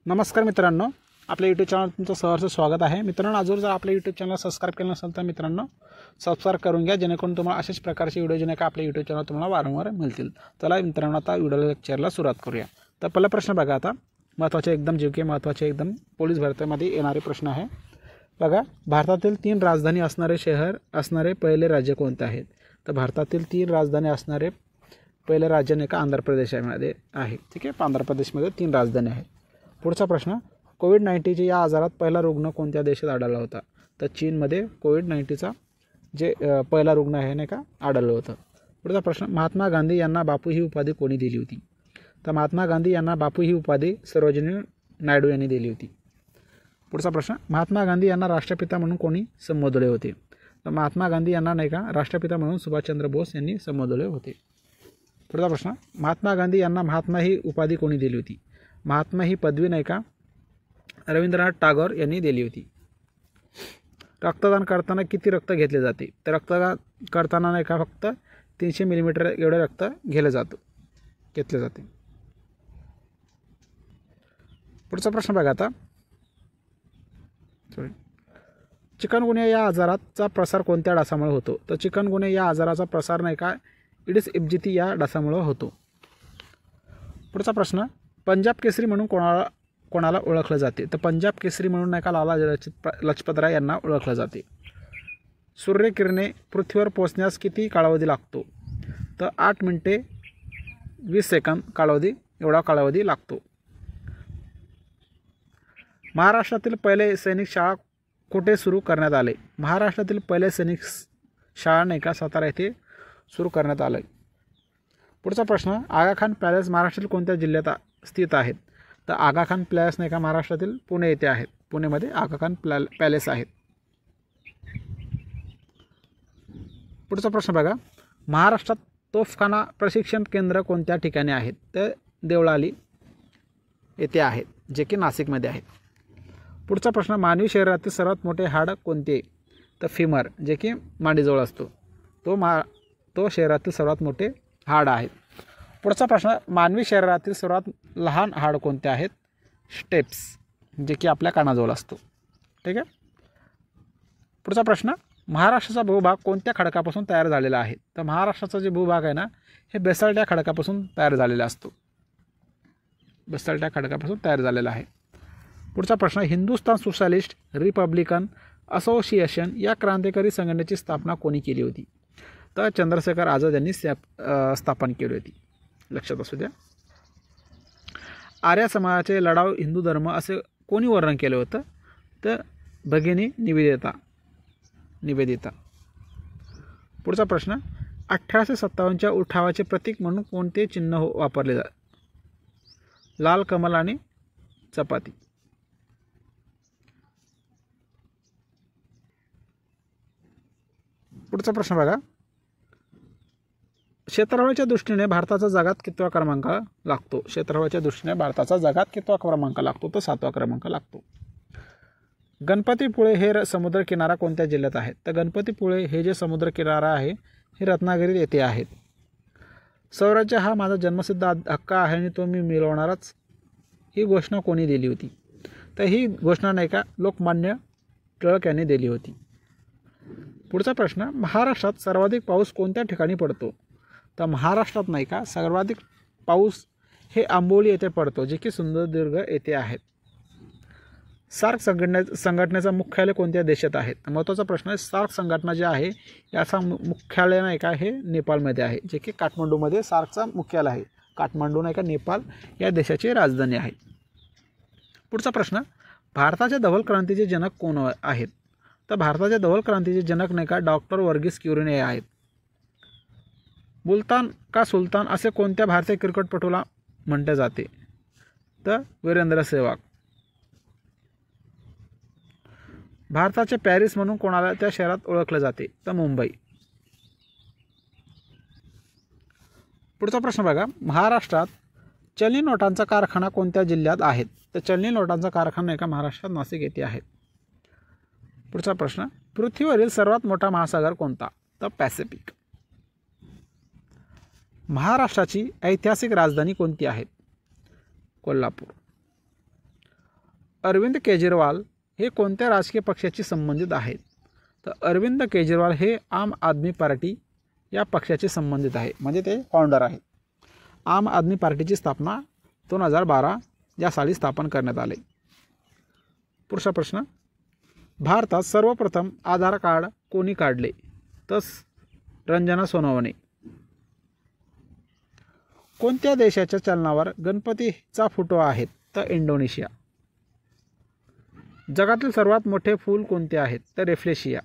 नमस्कार मित्रांनो, आपल्या यूट्यूब चॅनल तुमचं सहर्ष स्वागत आहे। मित्रांनो, अजून जर आपल्या यूट्यूब चॅनल सबस्क्राइब केलं नसेल तर मित्रांनो सबस्क्राइब करून घ्या, जेणेकरून तुम्हाला अशाच प्रकारचे व्हिडिओ जे का आपल्या यूट्यूब चॅनल तुम्हाला वारंवार मिळतील। चला मित्रांनो, आता व्हिडिओ लेक्चरला सुरुवात करूया। तर पहिला प्रश्न बघा, आता महत्त्वाचे एकदम जीके महत्त्वाचे एकदम पोलीस भरतीमध्ये येणारे प्रश्न आहे। बघा, भारतातील 3 राजधानी असणारे शहर असणारे पहिले राज्य कोणते आहेत? तर भारतातील 3 राजधानी असणारे पहिले राज्य नाही का आंध्र प्रदेशमध्ये आहे। ठीक आहे, आंध्र प्रदेशमध्ये 3 राजधानी आहेत। पुढचा प्रश्न, कोविड-19 या आजारात पहिला रुग्ण कोणत्या देशात आढळला होता? तर चीनमध्ये कोविड-19चा जे पहिला रुग्ण आहे नाही का आढळलं होतं। पुढचा प्रश्न, महात्मा गांधी यांना बापू ही उपाधी कोणी दिली होती? तर महात्मा गांधी यांना बापू ही उपाधी सरोजिनी नायडू यांनी दिली होती। पुढचा प्रश्न, महात्मा गांधी यांना राष्ट्रपिता म्हणून कोणी संबोधले होते? तर महात्मा गांधी यांना नाही का राष्ट्रपिता म्हणून सुभाषचंद्र बोस यांनी संबोधले होते। पुढचा प्रश्न, महात्मा गांधी यांना महात्मा ही उपाधी कोणी दिली होती? महात्मा ही पदवी नाही का रवींद्रनाथ टागोर यांनी दिली होती। रक्तदान करताना किती रक्त घेतले जाते? तर रक्तदान करताना नाही का फक्त 300 मिलीमीटर एवढे रक्त घेतले जाते। पुढचा प्रश्न बघा, आता चिकनगुनिया या आजाराचा प्रसार कोणत्या डासामुळे होतो? तर चिकनगुनिया या आजाराचा प्रसार नाही का इडिस इजिप्ती या डासामुळे होतो। पुढचा प्रश्न, पंजाब केसरी म्हणून कोणाला ओळखलं जाते? तर पंजाब केसरी म्हणून नाही का लाला लजपत राय यांना ओळखलं जाते। सूर्यकिरणे पृथ्वीवर पोहोचण्यास किती कालावधी लागतो? तर 8 मिनिटे 20 सेकंद एवढा कालावधी लागतो। महाराष्ट्रातील पहिले सैनिक शाळा कुठे सुरू करण्यात आले? महाराष्ट्रातील पहिले सैनिक शाळा नाही का सातारा येथे सुरू करण्यात आले। पुढचा प्रश्न, आगा खान पॅलेस महाराष्ट्रातील कोणत्या जिल्ह्यात स्थित आहेत? तर आगा खान पॅलेस नाही का महाराष्ट्रातील पुणे येथे आहेत। पुणेमध्ये आगा खान पॅलेस आहेत। पुढचा प्रश्न बघा, महाराष्ट्रात तोफखाना प्रशिक्षण केंद्र कोणत्या ठिकाणी आहेत? तर देवळाली येथे आहेत, जे की नाशिकमध्ये आहेत। पुढचा प्रश्न, मानवी शरीरातील सर्वात मोठे हाड कोणते? तर फिमर, जे की मांडीजवळ असतो, तो शरीरातील सर्वात मोठे हाड आहे। पुढचा प्रश्न, मानवी शरीरातील सर्वात लहान हाड कोणते आहेत? स्टेप्स, जे की आपल्या कानाजवळ असतो। ठीक आहे। पुढचा प्रश्न, महाराष्ट्राचा भूभाग कोणत्या खडकापासून तयार झालेला आहे? तर महाराष्ट्राचा जे भूभाग आहे ना हे बेसाल्ट या खडकापासून तयार झालेला असतो। बेसाल्ट या खडकापासून तयार झालेला आहे। पुढचा प्रश्न, हिंदुस्थान सोशलिस्ट रिपब्लिकन असोसिएशन या क्रांतिकारी संघटनेची स्थापना कोणी केली होती? तर चंद्रशेखर आझाद यांनी स्थापन केली होती, लक्षात असू द्या। आर्य समाजाचे लढाऊ हिंदू धर्म असे कोणी वर्णन केलं होतं? तर भगिनी निवेदिता। पुढचा प्रश्न, 1857च्या उठावाचे प्रतीक म्हणून कोणते चिन्ह वापरले जाते? लाल कमल आणि चपाती। पुढचा प्रश्न बघा, क्षेत्रफळाच्या दृष्टीने भारताचा जगात कितवा क्रमांक लागतो? क्षेत्रफळाच्या दृष्टीने भारताचा जगात कितवा क्रमांक लागतो? तर 7वा क्रमांक लागतो। गणपतीपुळे हे समुद्रकिनारा कोणत्या जिल्ह्यात आहे? तर गणपतीपुळे हे जे समुद्रकिनारा आहे हे रत्नागिरी येथे आहेत। स्वराज्य हा माझा जन्मसिद्ध हक्क आहे आणि तो मी मिळवणारच, ही घोषणा कोणी दिली होती? तर ही घोषणा नाही का लोकमान्य टिळक यांनी दिली होती। पुढचा प्रश्न, महाराष्ट्रात सर्वाधिक पाऊस कोणत्या ठिकाणी पडतो? तर महाराष्ट्रात नाही का सर्वाधिक पाऊस हे आंबोली येथे पडतो, जे की सिंधुदुर्ग येथे आहेत। सार्क संघटनेचं मुख्यालय कोणत्या देशात आहे? महत्त्वाचा प्रश्न आहे, सार्क संघटना जे आहे याचा मुख्यालय नाही का हे नेपाळमध्ये आहे, जे की काठमांडूमध्ये सार्कचं मुख्यालय आहे। काठमांडू नाही का नेपाळ या देशाची राजधानी आहे। पुढचा प्रश्न, भारताच्या धवल क्रांतीचे जनक कोण आहेत? तर भारताच्या धवल क्रांतीचे जनक नाही का डॉक्टर वर्गीस कुरियन हे आहेत। मुलतान का सुलतान असे कोणत्या भारतीय क्रिकेटपटूला म्हटले जाते? तर वीरेंद्र सेहवाग। भारताचे पॅरिस म्हणून कोणाला त्या शहरात ओळखले जाते? तर मुंबई। पुढचा प्रश्न बघा, महाराष्ट्रात चलनी नोटांचा कारखाना कोणत्या जिल्ह्यात आहेत? तर चलनी नोटांचा कारखाना का महाराष्ट्रात नाशिक येथे आहे। पुढचा प्रश्न, पृथ्वीवरील सर्वात मोठा महासागर कोणता? तर पॅसिफिक। महाराष्ट्राची ऐतिहासिक राजधानी कोणती आहे? कोल्हापूर। अरविंद केजरीवाल हे कोणत्या राजकीय पक्षाशी संबंधित आहेत? तर अरविंद केजरीवाल हे आम आदमी पार्टी या पक्षाशी संबंधित आहे, म्हणजे ते फाउंडर आहेत. आम आदमी पार्टीची स्थापना 2012 या साली स्थापन करण्यात आले. पुढचा प्रश्न, भारतात सर्वप्रथम आधार कार्ड कोणी काढले? तर रंजना सोनवणे. कोणत्या देशाच्या चलनावर गणपतीचा फोटो आहे? तर इंडोनेशिया. जगातील सर्वात मोठे फूल कोणते आहेत? तर रेफ्लेशिया.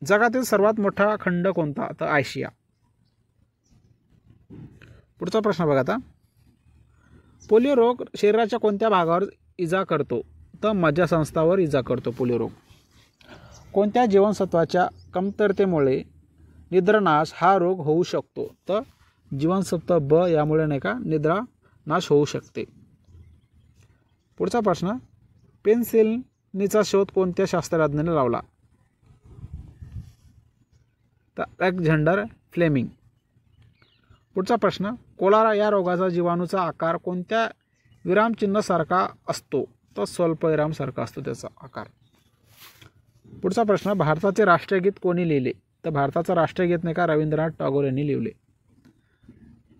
जगातील सर्वात मोठा खंड कोणता? तर आशिया. पुढचा प्रश्न बघा आता, पोलिओ रोग शरीराच्या कोणत्या भागावर इजा करतो? तर मज्जासंस्थावर इजा करतो पोलिओ रोग. कोणत्या जीवनसत्वाच्या कमतरतेमुळे निद्रानाश हा रोग होऊ शकतो? तर जीवनसत्व ब यामुळे नाही का निद्रानाश होऊ शकते. पुढचा प्रश्न, पेनिसिलिनचा शोध कोणत्या शास्त्रज्ञाने लावला? तर अलेक्झांडर फ्लेमिंग. पुढचा प्रश्न, कोलारा या रोगाचा जीवाणूचा आकार कोणत्या विरामचिन्हासारखा असतो? तर स्वल्पविरामसारखा असतो त्याचा आकार. पुढचा प्रश्न, भारताचे राष्ट्रगीत कोणी लिहिले? तर भारताचं राष्ट्रगीत नाही का रवींद्रनाथ टागोर यांनी लिहिले.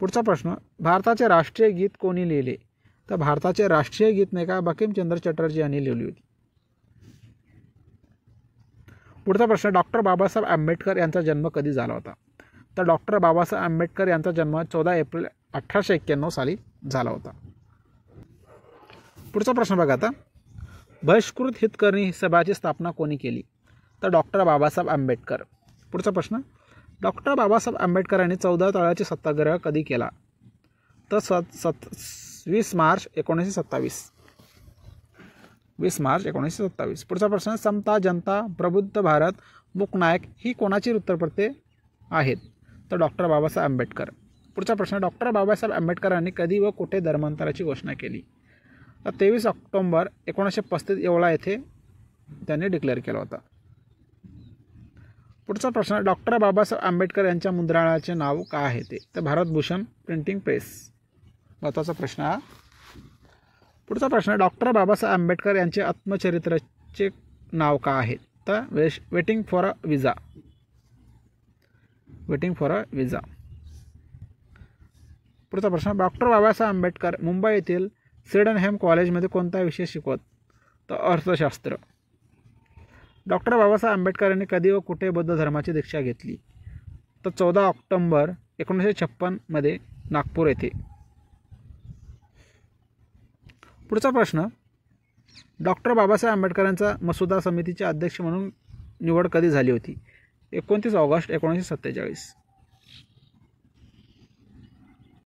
पुढचा प्रश्न, भारताचे राष्ट्रीय गीत कोणी लिहिले? तर भारताचे राष्ट्रीय गीत नाही का बंकिमचंद्र चटर्जी यांनी लिहिली होती. पुढचा प्रश्न, डॉक्टर बाबासाहेब आंबेडकर यांचा जन्म कधी झाला होता? तर डॉक्टर बाबासाहेब आंबेडकर यांचा जन्म 14 एप्रिल 1891 साली झाला होता. पुढचा प्रश्न बघा आता, बहिष्कृत हितकर्णी सभाची स्थापना कोणी केली? तर डॉक्टर बाबासाहेब आंबेडकर. पुढचा प्रश्न, डॉक्टर बाबासाहेब आंबेडकरांनी 14 तळ्याचे सत्याग्रह कधी केला? तर 20 मार्च 1927. 20 मार्च 1927. पुढचा प्रश्न, समता, जनता, प्रबुद्ध भारत, मूकनायक ही कोणाची वृत्तपत्रे आहेत? तर डॉक्टर बाबासाहेब आंबेडकर. पुढचा प्रश्न, डॉक्टर बाबासाहेब आंबेडकरांनी कधी व कुठे धर्मांतराची घोषणा केली? तर 23 ऑक्टोबर 1935 येवला येथे त्यांनी डिक्लेअर केला होता. पुढचा प्रश्न, डॉक्टर बाबासाहेब आंबेडकर यांच्या मुद्रणालयाचे नाव काय आहे? ते तर भारतभूषण प्रिंटिंग प्रेस. महत्त्वाचा प्रश्न हा. पुढचा प्रश्न, डॉक्टर बाबासाहेब आंबेडकर यांचे आत्मचरित्राचे नाव काय आहे? तर waiting for a visa. Waiting for a visa. पुढचा प्रश्न, डॉक्टर बाबासाहेब आंबेडकर मुंबई येथील सिडनहॅम कॉलेजमध्ये कोणता विषय शिकवत? तर अर्थशास्त्र. डॉक्टर बाबासाहेब आंबेडकर यांनी कधी व कुठे बौद्ध धर्माची दीक्षा घेतली? तर 14 ऑक्टोबर 1956 मध्ये नागपूर येथे. पुढचा प्रश्न, डॉक्टर बाबासाहेब आंबेडकरांचा मसुदा समितीचे अध्यक्ष म्हणून निवड कधी झाली होती? 29 ऑगस्ट 1947.